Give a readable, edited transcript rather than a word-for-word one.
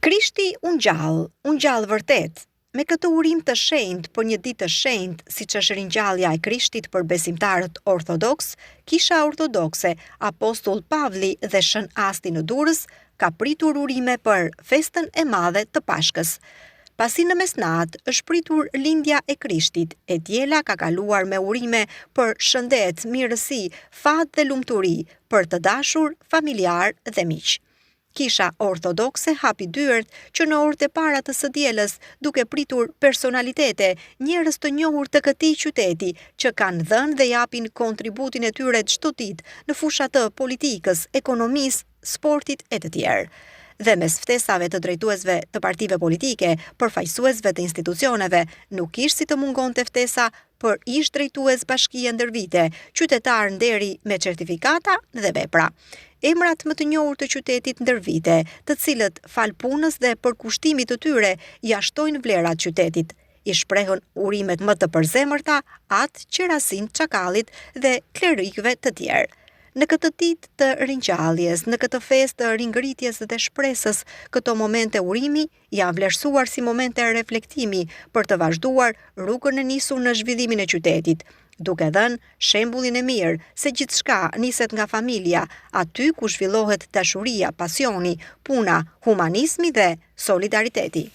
Krishti unë gjallë vërtet. Me këtë urim të shenjtë për një ditë të shenjtë, siç është ringjallja e Krishtit për besimtarët ortodoks, Kisha Ortodokse Apostull Pavli dhe Shën Asti në Durrës ka pritur urime për festën e madhe të Pashkës. Pasi në mesnatë është pritur lindja e Krishtit, e diela ka kaluar me urime për shëndet, mirësi, fat dhe lumturi për të dashur, familjar dhe miq. Kisha Ortodokse hapi dyert që në orët e para të së dielës, duke pritur personalitete, njerëz të njohur të këtij qyteti, që kanë dhënë dhe japin kontributin e tyre çdo ditë në fushat të politikës, ekonomisë, sportit e të tjerë. Dhe mes ftesave të drejtuesve të partive politike, përfaqësuesve të institucioneve, nuk ishte si të mungonte ftesa për ish drejtues bashkie ndër vite, qytetar nderi me certifikata dhe vepra. Emrat më të njohur të qytetit ndër vite, të cilët fal punës dhe përkushtimit të tyre jashtojnë vlerat qytetit. I shprehën urimet më të përzemërta atë Qerasin Çakallit dhe klerikëve të tjerë. Në këtë ditë të ringjalljes, në këtë festë të ringritjes dhe shpresës, këto momente urimi janë vlerësuar si momente reflektimi për të vazhduar rrugën e nisur në zhvillimin e qytetit, duke dhënë shembullin e mirë se gjithçka niset nga familja, aty ku zhvillohet dashuria, pasioni, puna, humanizmi dhe solidariteti.